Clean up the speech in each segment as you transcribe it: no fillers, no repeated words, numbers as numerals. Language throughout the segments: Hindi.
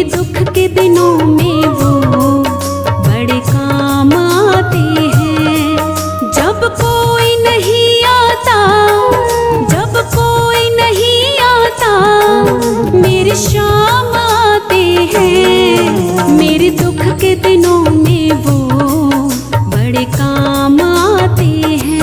मेरे दुख के दिनों में वो बड़े काम आते हैं। जब कोई नहीं आता, जब कोई नहीं आता, मेरे शाम आते हैं। मेरे दुख के दिनों में वो बड़े काम आते हैं।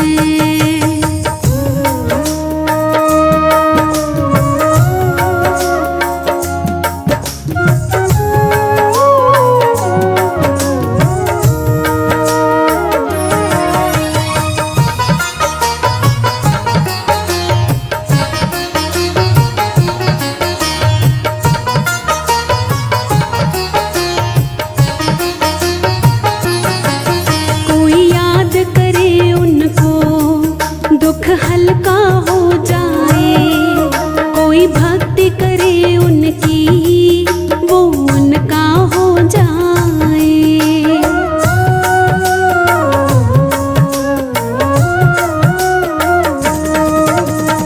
दुख हल्का हो जाए, कोई भक्ति करे उनकी, वो उनका हो जाए।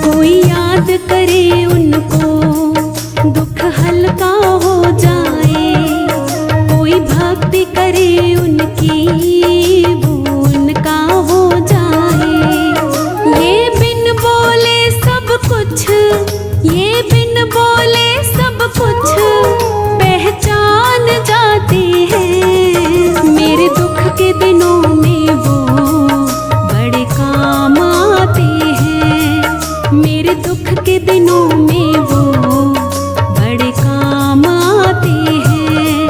कोई याद करे उनको, दुख हल्का हो जाए, कोई भक्ति करे उनकी, वो उनका हो जाए। ये बिन बोले सब कुछ, ये बिन बोले सब कुछ पहचान जाते हैं। मेरे दुख के दिनों में वो बड़े काम आते हैं। मेरे दुख के दिनों में वो बड़े काम आते हैं।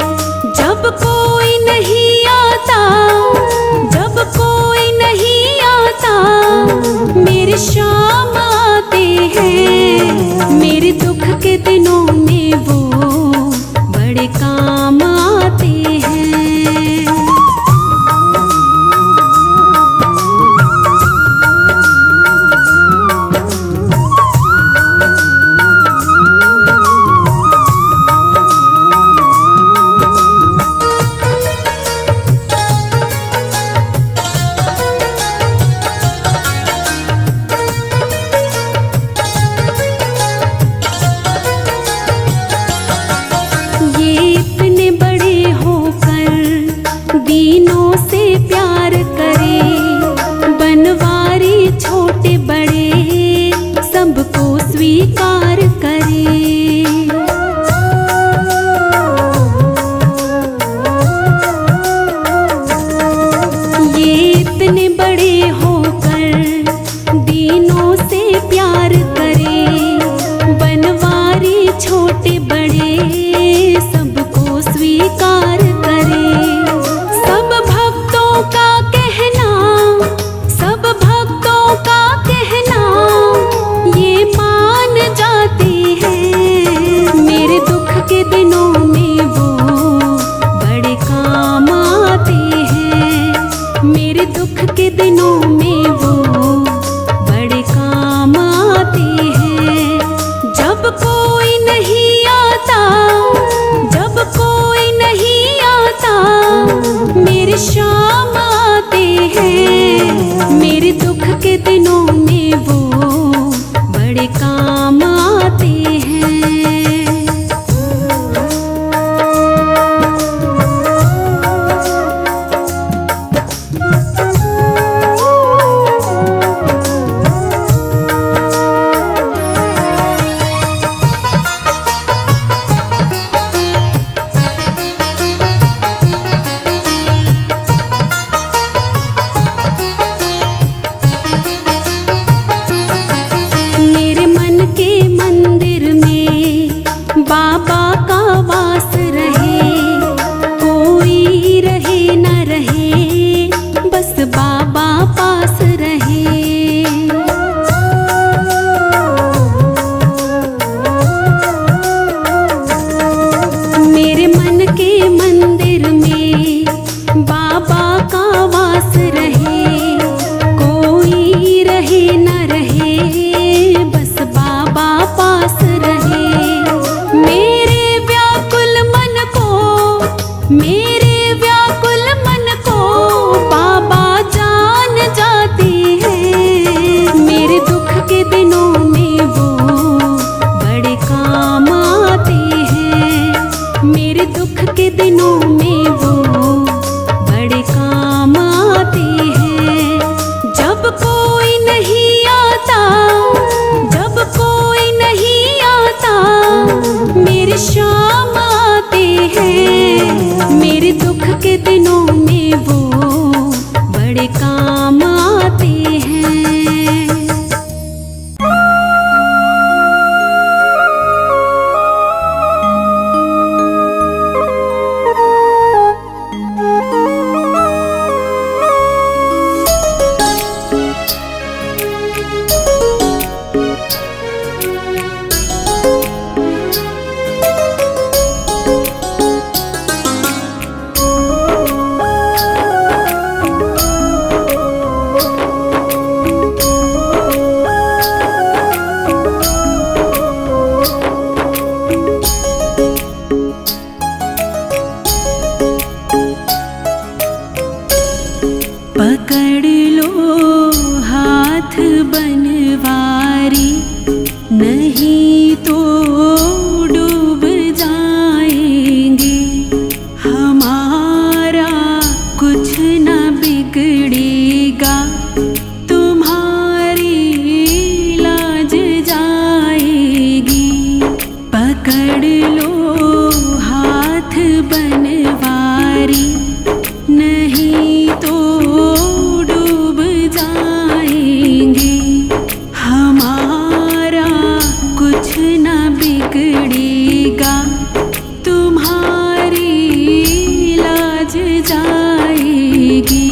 जब कोई नहीं आता, जब कोई नहीं आता, मेरे शाम आते हैं। मेरे दुख के दिनों में वो बड़े काम आते हैं। के दिनों में वो बड़े काम आते हैं। जब कोई नहीं आता, जब कोई नहीं आता, मेरे शाम आते हैं। मेरे दुख के दिनों में वो बड़े काम आते हैं। पकड़ लो हाथ बनवारी, नहीं तो डूब जाएंगे। हमारा कुछ न बिगड़ेगा, तुम्हारी लाज जाएगी। पकड़ लो हाथ बनवारी, नहीं तो डूब जाएंगे। हमारा कुछ न बिगड़ेगा, तुम्हारी लाज जाएगी।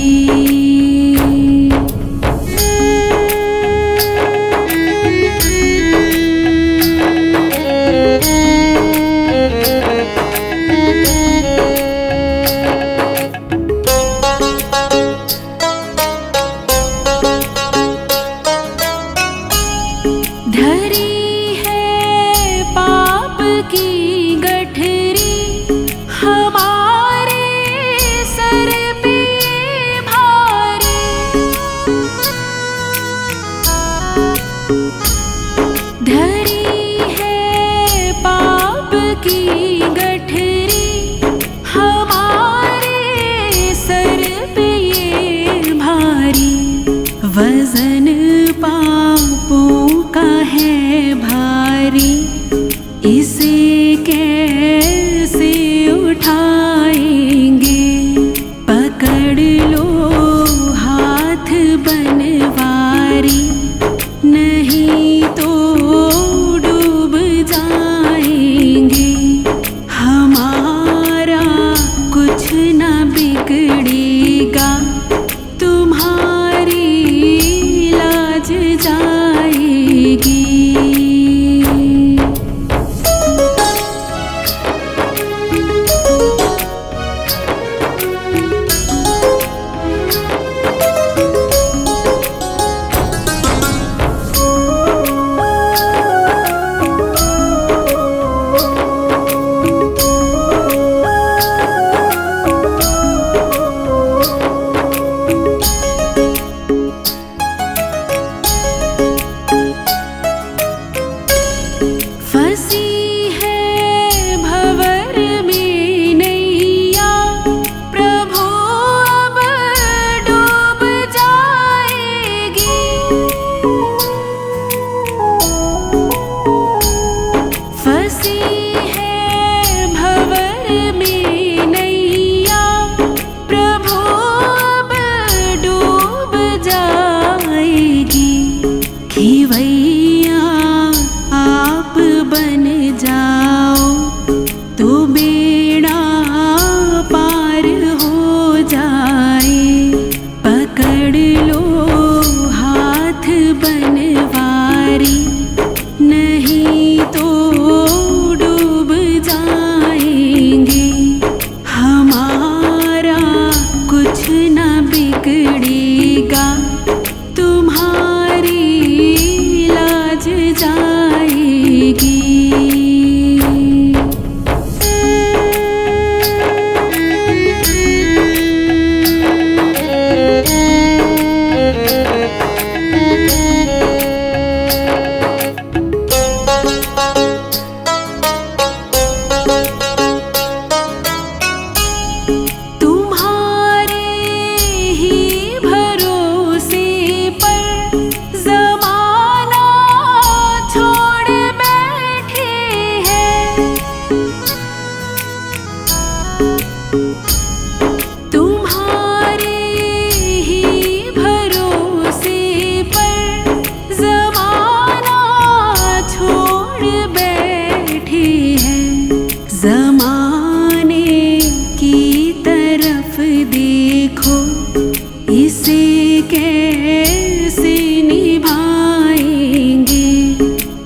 कैसे निभाएंगे।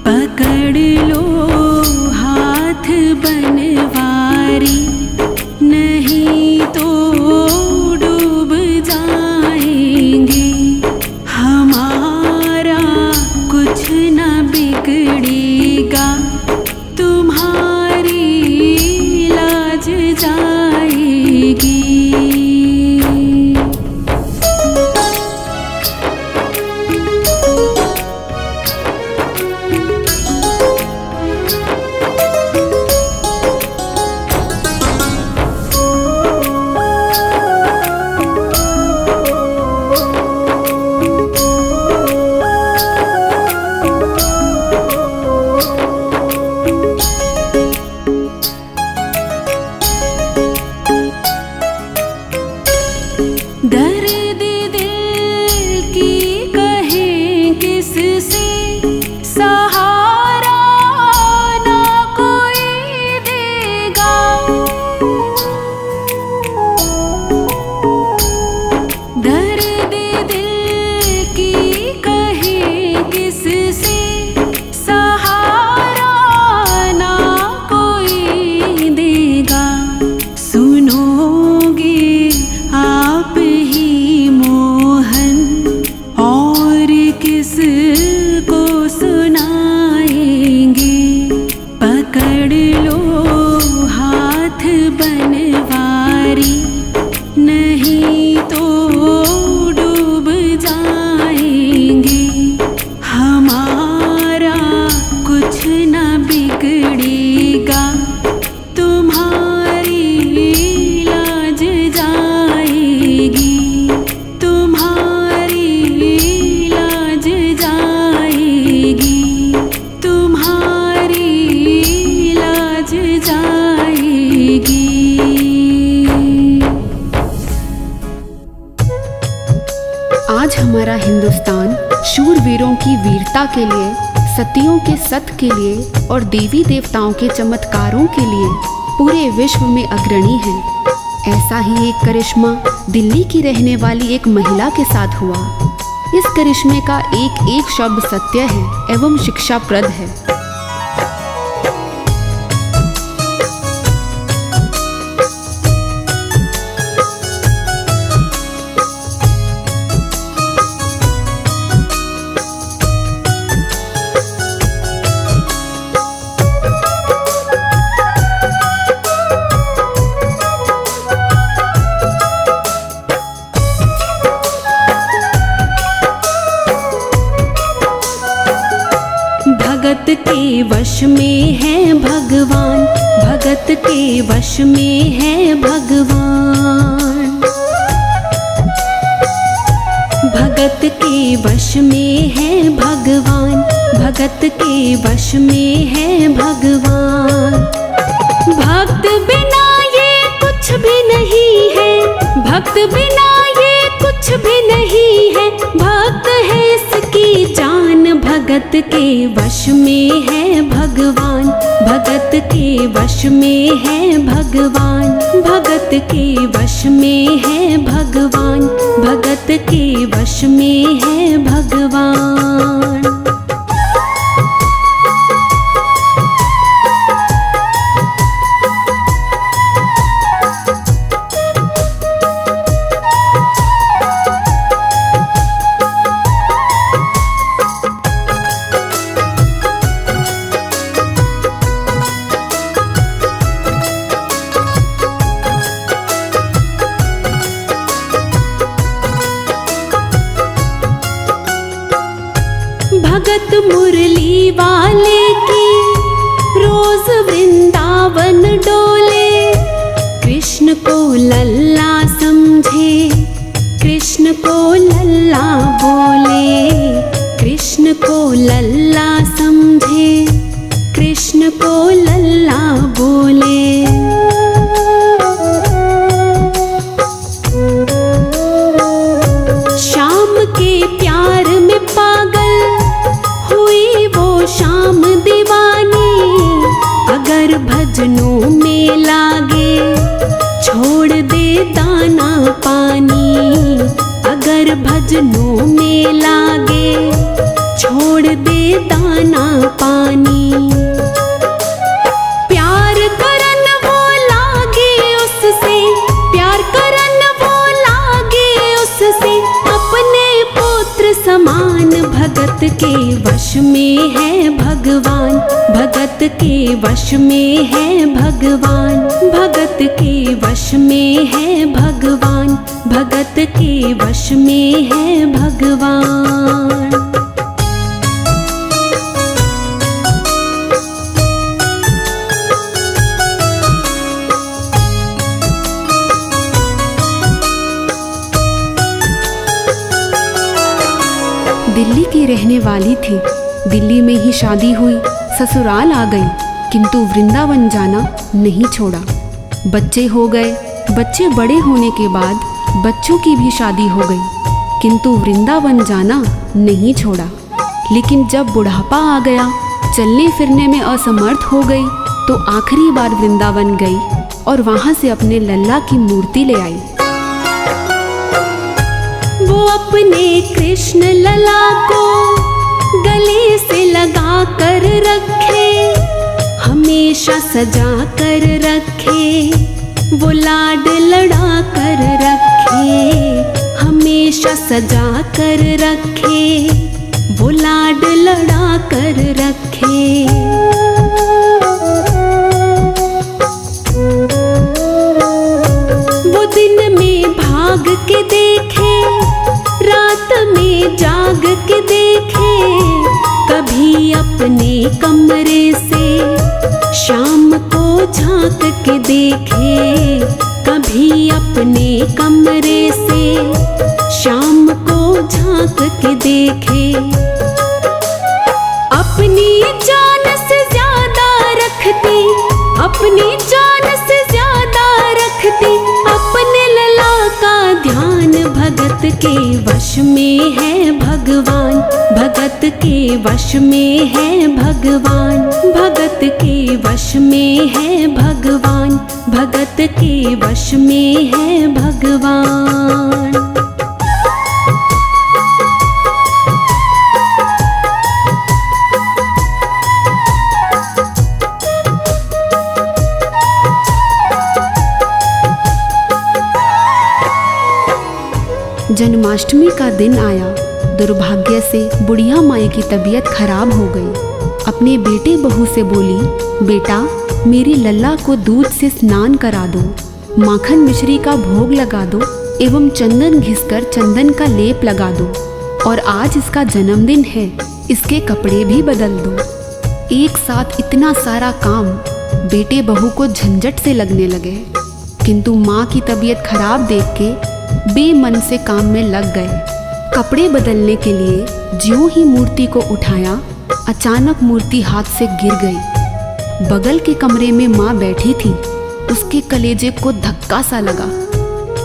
पकड़ लो हाथ बनवारी, नहीं तो डूब जाएंगे। हमारा कुछ न बिगड़ेगा, तुम्हारी लाज जाएगी। दर्द दिल की कहें किससे, सहारा ना कोई देगा। दर्द दिल की कहें किससे, सहारा ना कोई देगा। सुनोगे आप ही मोहन, और किस को सुनाएंगे। पकड़ लो हाथ बनवारी, नहीं तो डूब जाएंगे। हमारा कुछ न बिगड़ेगा, तुम्हारी लाज जाएगी। तुम्हारी लाज जाएगी, तुम्हारी लाज जाएगी। आज हमारा हिंदुस्तान शूरवीरों की वीरता के लिए, सतियों के सत के लिए और देवी देवताओं के चमत्कारों के लिए पूरे विश्व में अग्रणी है। ऐसा ही एक करिश्मा दिल्ली की रहने वाली एक महिला के साथ हुआ। इस करिश्मे का एक एक शब्द सत्य है एवं शिक्षाप्रद है। भगत के वश में है भगवान, भगत के वश में है भगवान। भगत के वश में है भगवान, भगत के वश में है भगवान। भक्त बिना ये कुछ भी नहीं है, भक्त बिना ये कुछ भी नहीं है। भक्त है इसकी जान, भगत के वश में है भगवान, भगत के वश में है भगवान। भगत के वश में है भगवान, भगत के वश में है भगवान। भगत मुरली वाले की रोज वृंदावन डोले। कृष्ण को लल्ला समझे, कृष्ण को लल्ला बोले। कृष्ण को लल्ला समझे, कृष्ण को लल्ला बोले। शाम के प्यार में पागल हुई वो शाम दीवानी। अगर भजनों में भगत के वश में है भगवान, भगत के वश में है भगवान, भगत के वश में है भगवान, भगत के वश में है भगवान। दिल्ली की रहने वाली थी, दिल्ली में ही शादी हुई, ससुराल आ गई, किंतु वृंदावन जाना नहीं छोड़ा। बच्चे हो गए, बच्चे बड़े होने के बाद बच्चों की भी शादी हो गई, किंतु वृंदावन जाना नहीं छोड़ा। लेकिन जब बुढ़ापा आ गया, चलने फिरने में असमर्थ हो गई, तो आखिरी बार वृंदावन गई और वहाँ से अपने लल्ला की मूर्ति ले आई। वो अपने कृष्ण लला को गले से लगा कर रखे, हमेशा सजा कर रखे, वो लाड लड़ा कर रखे, हमेशा सजा कर रखे, वो लाड लड़ा कर रखे। वो दिन में भाग के देखे, रात में जाग के देखे, कभी अपने कमरे से शाम को झांक के देखे, कभी अपने कमरे से शाम को झांक के देखे। अपनी जान से ज्यादा रखती, अपनी जान से ज्यादा रखती, अपने लला का ध्यान। भगत के वश में है भगवान, भगत के वश में है भगवान, भगत के वश में है भगवान, भगत के वश में है भगवान। जन्माष्टमी का दिन आया। दुर्भाग्य से बुढ़िया माई की तबीयत खराब हो गई। अपने बेटे बहू से बोली, बेटा मेरी लल्ला को दूध से स्नान करा दो, माखन मिश्री का भोग लगा दो एवं चंदन घिसकर चंदन का लेप लगा दो, और आज इसका जन्मदिन है, इसके कपड़े भी बदल दो। एक साथ इतना सारा काम बेटे बहू को झंझट से लगने लगे, किंतु माँ की तबीयत खराब देख के बेमन से काम में लग गए। कपड़े बदलने के लिए ज्यों ही मूर्ति को उठाया, अचानक मूर्ति हाथ से गिर गई। बगल के कमरे में माँ बैठी थी, उसके कलेजे को धक्का सा लगा।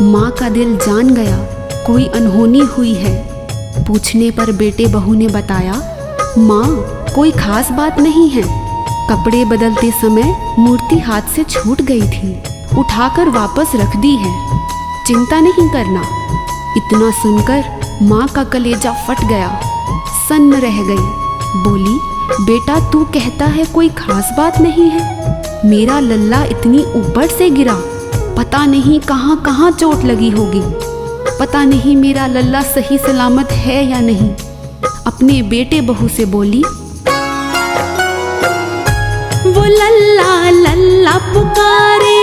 माँ का दिल जान गया कोई अनहोनी हुई है। पूछने पर बेटे बहू ने बताया, माँ कोई खास बात नहीं है, कपड़े बदलते समय मूर्ति हाथ से छूट गई थी, उठाकर वापस रख दी है, चिंता नहीं करना। इतना सुनकर माँ का कलेजा फट गया, सन्न रह गई। बोली, बेटा तू कहता है कोई खास बात नहीं है, मेरा लल्ला इतनी ऊपर से गिरा, पता नहीं कहाँ कहाँ चोट लगी होगी, पता नहीं मेरा लल्ला सही सलामत है या नहीं। अपने बेटे बहू से बोली, वो लल्ला लल्ला पुकारे,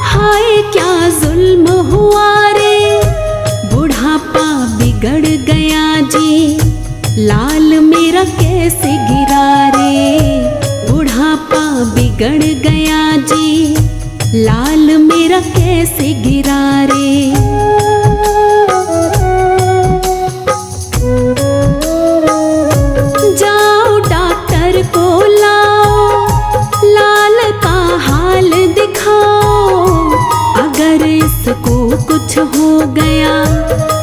हाय क्या जुल्म हुआ रे, बुढ़ापा बिगड़ गया जी, लाल मेरा कैसे गिरा रे, बुढ़ापा बिगड़ गया जी, लाल मेरा कैसे गिरा रे। जाओ डॉक्टर को लाओ, लाल का हाल दिखाओ, अगर इसको कुछ हो गया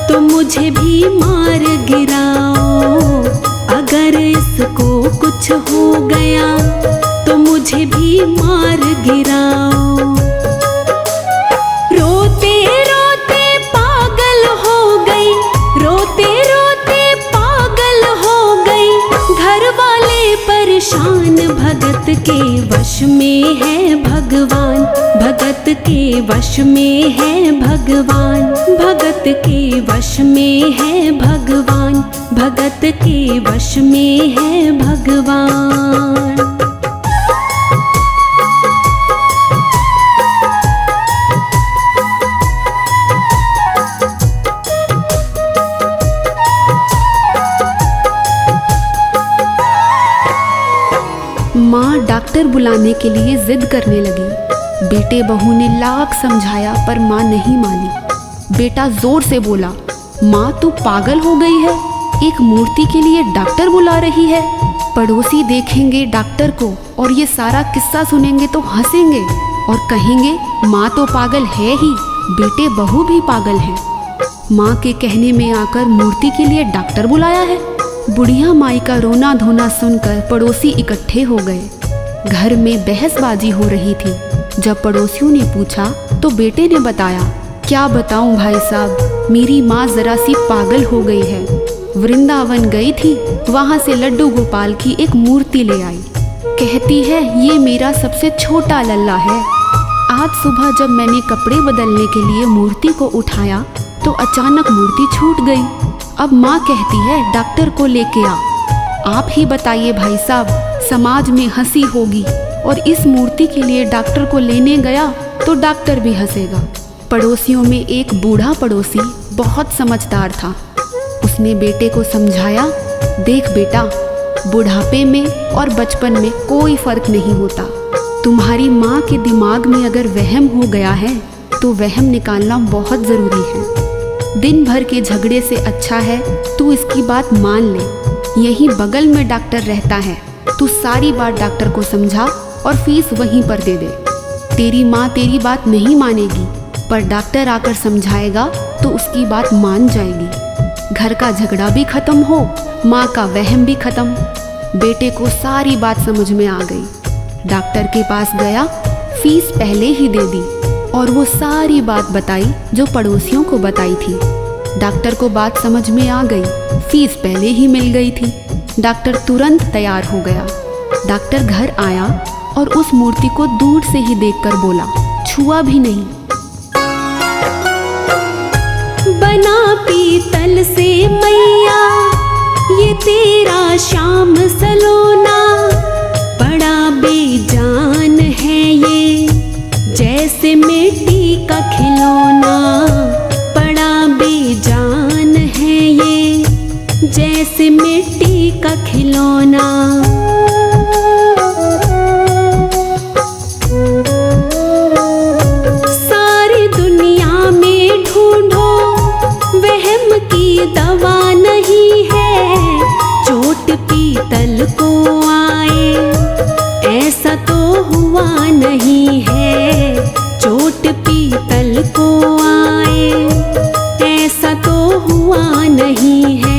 तो मुझे भी मार गिराओ, अगर इसको कुछ हो गया तो मुझे भी मार गिराओ। रोते रोते पागल हो गई, रोते रोते पागल हो गई, घर वाले परेशान। भगत के वश में है भगवान, भगत के वश में है भगवान, भगत के वश में है भगवान, भगत के वश में है भगवान। माँ डॉक्टर बुलाने के लिए जिद करने लगी। बेटे बहू ने लाख समझाया पर माँ नहीं मानी। बेटा जोर से बोला, माँ तू पागल हो गई है, एक मूर्ति के लिए डॉक्टर बुला रही है। पड़ोसी देखेंगे डॉक्टर को और ये सारा किस्सा सुनेंगे तो हंसेंगे और कहेंगे माँ तो पागल है ही, बेटे बहू भी पागल हैं। माँ के कहने में आकर मूर्ति के लिए डॉक्टर बुलाया है। बुढ़िया माई का रोना धोना सुनकर पड़ोसी इकट्ठे हो गए। घर में बहसबाजी हो रही थी। जब पड़ोसियों ने पूछा तो बेटे ने बताया, क्या बताऊं भाई साहब, मेरी माँ जरा सी पागल हो गई है। वृंदावन गई थी, वहाँ से लड्डू गोपाल की एक मूर्ति ले आई। कहती है ये मेरा सबसे छोटा लल्ला है। आज सुबह जब मैंने कपड़े बदलने के लिए मूर्ति को उठाया तो अचानक मूर्ति छूट गई। अब माँ कहती है डॉक्टर को लेके आ। आप ही बताइए भाई साहब, समाज में हंसी होगी और इस मूर्ति के लिए डॉक्टर को लेने गया तो डॉक्टर भी हंसेगा। पड़ोसियों में एक बूढ़ा पड़ोसी बहुत समझदार था। उसने बेटे को समझाया, देख बेटा, बुढ़ापे में और बचपन में कोई फर्क नहीं होता। तुम्हारी माँ के दिमाग में अगर वहम हो गया है तो वहम निकालना बहुत ज़रूरी है। दिन भर के झगड़े से अच्छा है तू इसकी बात मान ले। यहीं बगल में डॉक्टर रहता है, तू सारी बात डॉक्टर को समझा और फीस वहीं पर दे दे। तेरी माँ तेरी बात नहीं मानेगी पर डॉक्टर आकर समझाएगा तो उसकी बात मान जाएगी। घर का झगड़ा भी खत्म हो, माँ का वहम भी खत्म। बेटे को सारी बात समझ में आ गई। डॉक्टर के पास गया, फीस पहले ही दे दी और वो सारी बात बताई जो पड़ोसियों को बताई थी। डॉक्टर को बात समझ में आ गई, फीस पहले ही मिल गई थी। डॉक्टर तुरंत तैयार हो गया। डॉक्टर घर आया और उस मूर्ति को दूर से ही देखकर बोला, छुआ भी नहीं। बना पीतल से मैया ये तेरा श्याम सलोना, बड़ा बेजान है ये जैसे मिट्टी का खिलौना, बड़ा बेजान है ये जैसे मिट्टी का खिलौना। सारी दुनिया में ढूंढो वहम की दवा नहीं है, चोट पीतल को आए ऐसा तो हुआ नहीं है, चोट पीतल को आए ऐसा तो हुआ नहीं है।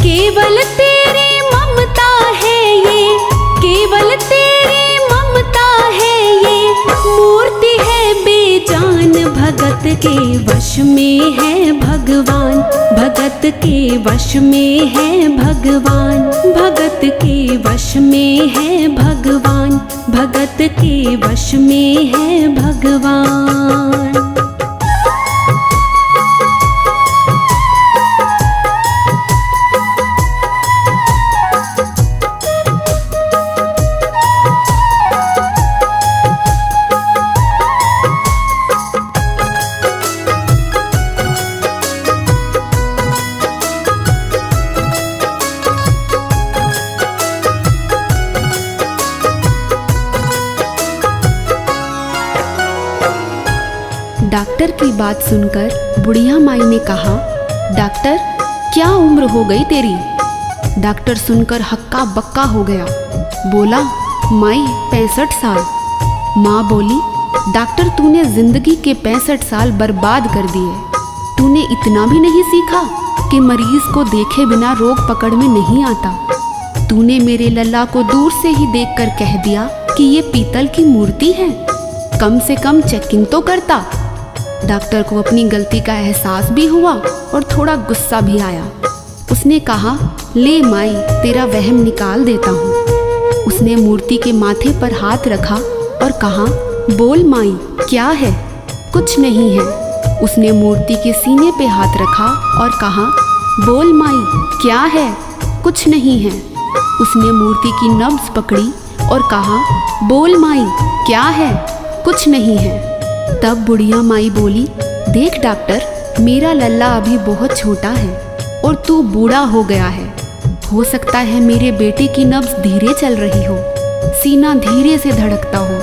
केवल तेरी ममता है ये, केवल तेरी ममता है ये, मूर्ति है बेजान, भगत के वश में है भगवान, भगत के वश में है भगवान, भगत के वश में है भगवान, भगत के वश में है भगवान। डॉक्टर की बात सुनकर बुढ़िया माई ने कहा, डॉक्टर क्या उम्र हो गई तेरी? डॉक्टर सुनकर हक्का बक्का हो गया। बोला, माई 65 साल। माँ बोली, डॉक्टर तूने जिंदगी के 65 साल बर्बाद कर दिए। तूने इतना भी नहीं सीखा कि मरीज को देखे बिना रोग पकड़ में नहीं आता। तूने मेरे लल्ला को दूर से ही देखकर कह दिया कि ये पीतल की मूर्ति है, कम से कम चेकिंग तो करता। डॉक्टर को अपनी गलती का एहसास भी हुआ और थोड़ा गुस्सा भी आया। उसने कहा, ले माई, तेरा वहम निकाल देता हूँ। उसने मूर्ति के माथे पर हाथ रखा और कहा, बोल माई, क्या है? कुछ नहीं है। उसने मूर्ति के सीने पे हाथ रखा और कहा, बोल माई, क्या है? कुछ नहीं है। उसने मूर्ति की नब्ज पकड़ी और कहा, बोल माई, क्या है? कुछ नहीं है। तब बुढ़िया माई बोली, देख डॉक्टर, मेरा लल्ला अभी बहुत छोटा है और तू बूढ़ा हो गया है। हो सकता है मेरे बेटे की नब्ज धीरे चल रही हो, सीना धीरे से धड़कता हो,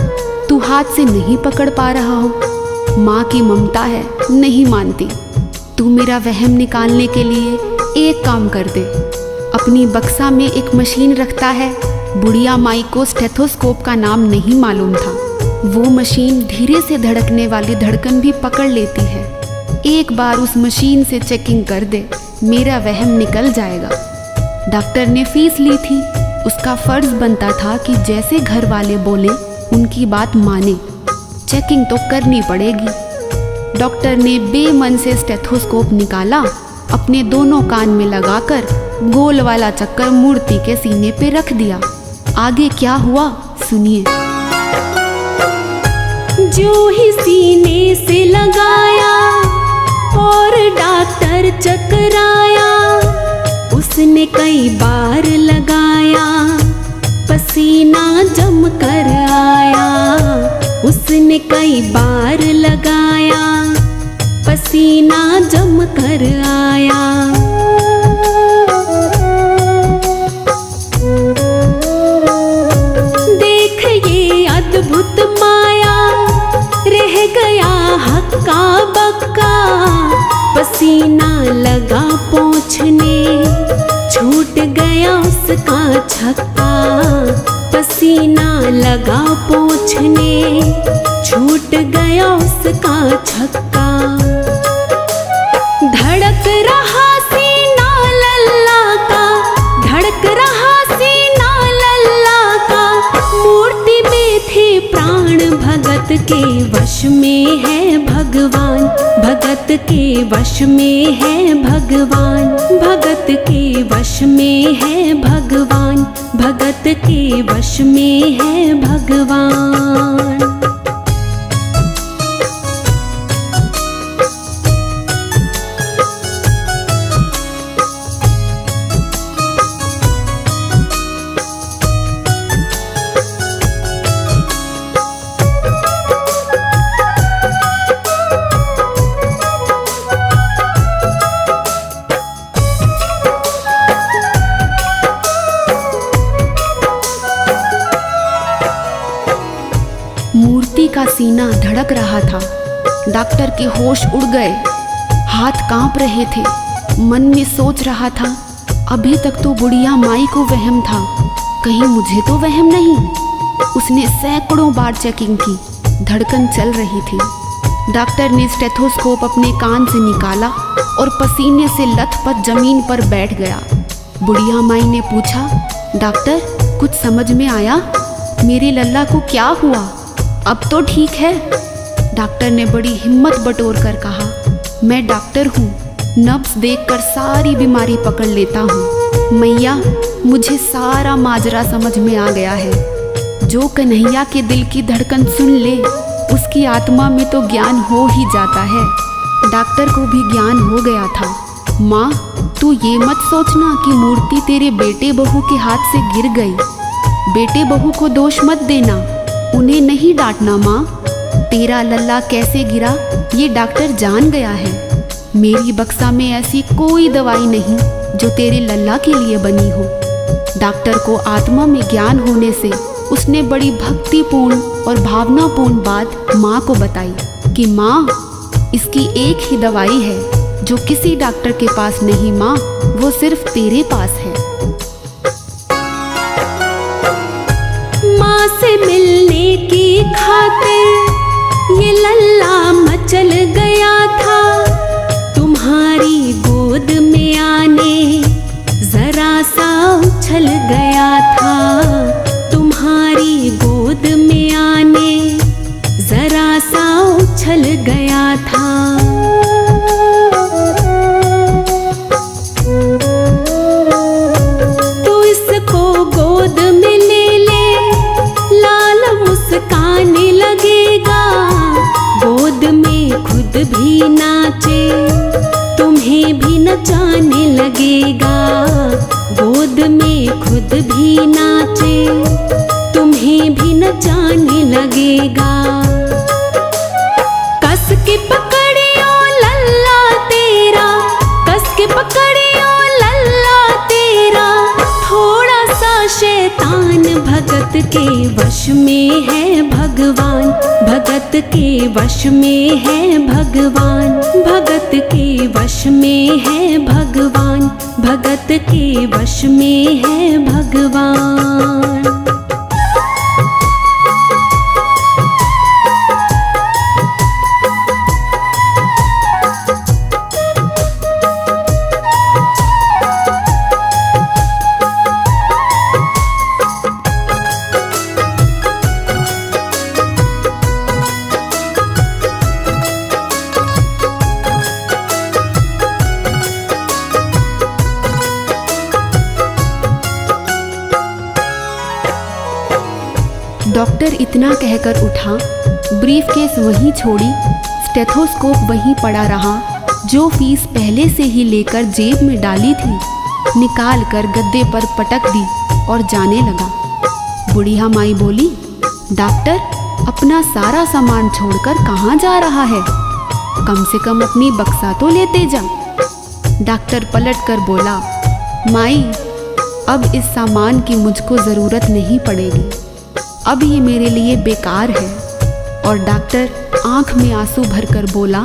तू हाथ से नहीं पकड़ पा रहा हो। माँ की ममता है, नहीं मानती। तू मेरा वहम निकालने के लिए एक काम कर दे। अपनी बक्सा में एक मशीन रखता है। बुढ़िया माई को स्टेथोस्कोप का नाम नहीं मालूम था। वो मशीन धीरे से धड़कने वाली धड़कन भी पकड़ लेती है। एक बार उस मशीन से चेकिंग कर दे, मेरा वहम निकल जाएगा। डॉक्टर ने फीस ली थी। उसका फर्ज बनता था कि जैसे घर वाले बोले उनकी बात माने। चेकिंग तो करनी पड़ेगी। डॉक्टर ने बेमन से स्टेथोस्कोप निकाला, अपने दोनों कान में लगाकर गोल वाला चक्कर मूर्ति के सीने पे रख दिया। आगे क्या हुआ सुनिए। जो ही सीने से लगाया और डॉक्टर चकराया, उसने कई बार लगाया, पसीना जम कर आया। उसने कई बार लगाया, पसीना जम कर आया। देख ये अद्भुत माया, रह गया हक्का बक्का। पसीना लगा पोंछने, छूट गया उसका छक्का। पसीना लगा पोंछने, छूट गया उसका छक्का। धड़क रहा सीना लल्ला का, धड़क रहा सीना लल्ला का। मूर्ति में थे प्राण, भगत के वश में है भगवान। भगत के वश में है भगवान। भगत के वश में है भगवान। भगत के वश में है भगवान। मूर्ति का सीना धड़क रहा था। डॉक्टर के होश उड़ गए, हाथ कांप रहे थे। मन में सोच रहा था, अभी तक तो बुढ़िया माई को वहम था, कहीं मुझे तो वहम नहीं। उसने सैकड़ों बार चेकिंग की, धड़कन चल रही थी। डॉक्टर ने स्टेथोस्कोप अपने कान से निकाला और पसीने से लथपथ जमीन पर बैठ गया। बुढ़िया माई ने पूछा, डॉक्टर कुछ समझ में आया? मेरे लल्ला को क्या हुआ? अब तो ठीक है। डॉक्टर ने बड़ी हिम्मत बटोर कर कहा, मैं डॉक्टर हूँ, नब्ज देखकर सारी बीमारी पकड़ लेता हूँ। मैया, मुझे सारा माजरा समझ में आ गया है। जो कन्हैया के दिल की धड़कन सुन ले, उसकी आत्मा में तो ज्ञान हो ही जाता है। डॉक्टर को भी ज्ञान हो गया था। माँ, तू ये मत सोचना कि मूर्ति तेरे बेटे बहू के हाथ से गिर गई। बेटे बहू को दोष मत देना, उन्हें नहीं डांटना। माँ, तेरा लल्ला कैसे गिरा ये डॉक्टर जान गया है। मेरी बक्सा में ऐसी कोई दवाई नहीं जो तेरे लल्ला के लिए बनी हो। डॉक्टर को आत्मा में ज्ञान होने से उसने बड़ी भक्तिपूर्ण और भावनापूर्ण बात माँ को बताई कि माँ, इसकी एक ही दवाई है जो किसी डॉक्टर के पास नहीं माँ, वो सिर्फ तेरे पास है। माँ से मिलने की खातिर ये लल्ला मचल गया था। तुम्हारी गोद में आने जरा सा उछल गया था। तुम्हारी गोद में आने जरा सा उछल गया था। तू इसको गोद में ले ले, लाल मुस्काने लगेगा। भगत के वश में है भगवान, भगत के वश में है भगवान, भगत के वश में है भगवान, भगत के वश में है भगवान। डॉक्टर इतना कहकर उठा, ब्रीफकेस वहीं छोड़ी, स्टेथोस्कोप वहीं पड़ा रहा, जो फीस पहले से ही लेकर जेब में डाली थी निकाल कर गद्दे पर पटक दी और जाने लगा। बुढ़िया माई बोली, डॉक्टर अपना सारा सामान छोड़कर कहाँ जा रहा है? कम से कम अपनी बक्सा तो लेते जा। डॉक्टर पलट कर बोला, माई अब इस सामान की मुझको ज़रूरत नहीं पड़ेगी, अब ये मेरे लिए बेकार है। और डॉक्टर आंख में आंसू भरकर बोला,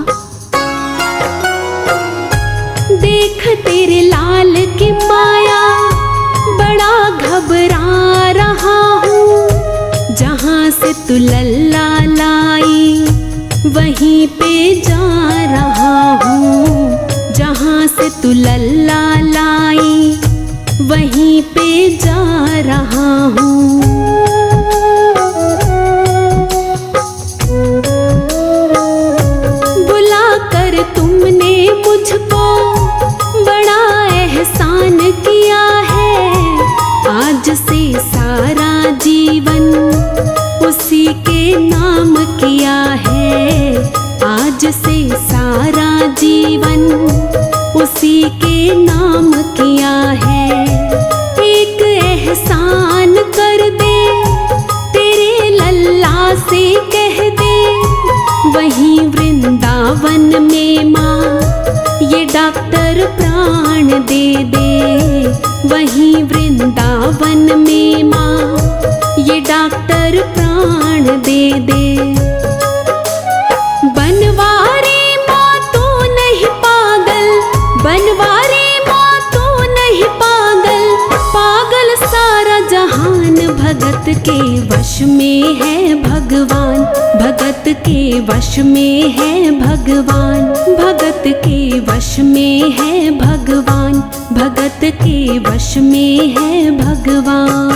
देख तेरे लाल की माया बड़ा घबरा रहा हूँ, जहाँ से तू लल्ला लाई वहीं पे जा रहा हूँ, जहाँ से तू लल्ला लाई वहीं पे जा रहा हूँ। तुमने मुझको बड़ा एहसान किया है, आज से सारा जीवन उसी के नाम किया है, आज से सारा जीवन उसी के नाम किया है। एक एहसान कर दे तेरे लल्ला से कह दे, वहीं वृंदावन में माँ ये डॉक्टर प्राण दे दे, वहीं वृंदावन में माँ ये डॉक्टर प्राण दे दे। बनवारी माँ तू नहीं पागल, बनवारी माँ तू नहीं पागल, पागल सारा जहान भगत के वश में है भगवान, भगत के वश में है भगवान, भगत के वश में है भगवान, भगत के वश में है भगवान।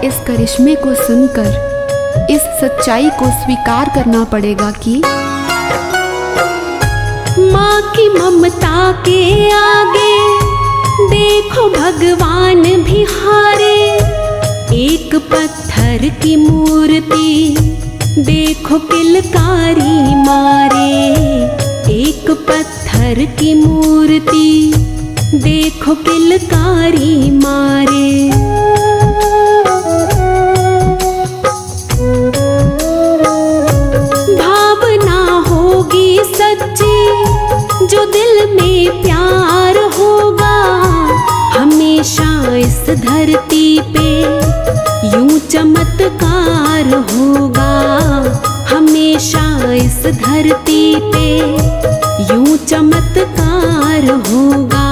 इस करिश्मे को सुनकर इस सच्चाई को स्वीकार करना पड़ेगा कि माँ की ममता के आगे देखो भगवान भी हारे, एक पत्थर की मूर्ति देखो किलकारी मारे, एक पत्थर की मूर्ति देखो किलकारी मारे। जो दिल में प्यार होगा हमेशा इस धरती पे यूं चमत्कार होगा, हमेशा इस धरती पे यूं चमत्कार होगा।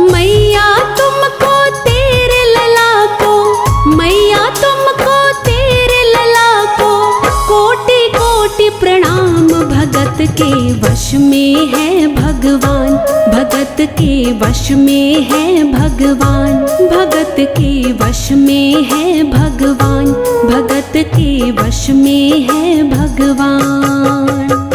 मैया तुमको तेरे लला को, मैया तुमको तेरे लला को कोटि कोटि प्रणाम। भगत के वश में है भगवान, भगत के वश में है भगवान, भगत के वश में है भगवान, भगत के वश में है भगवान।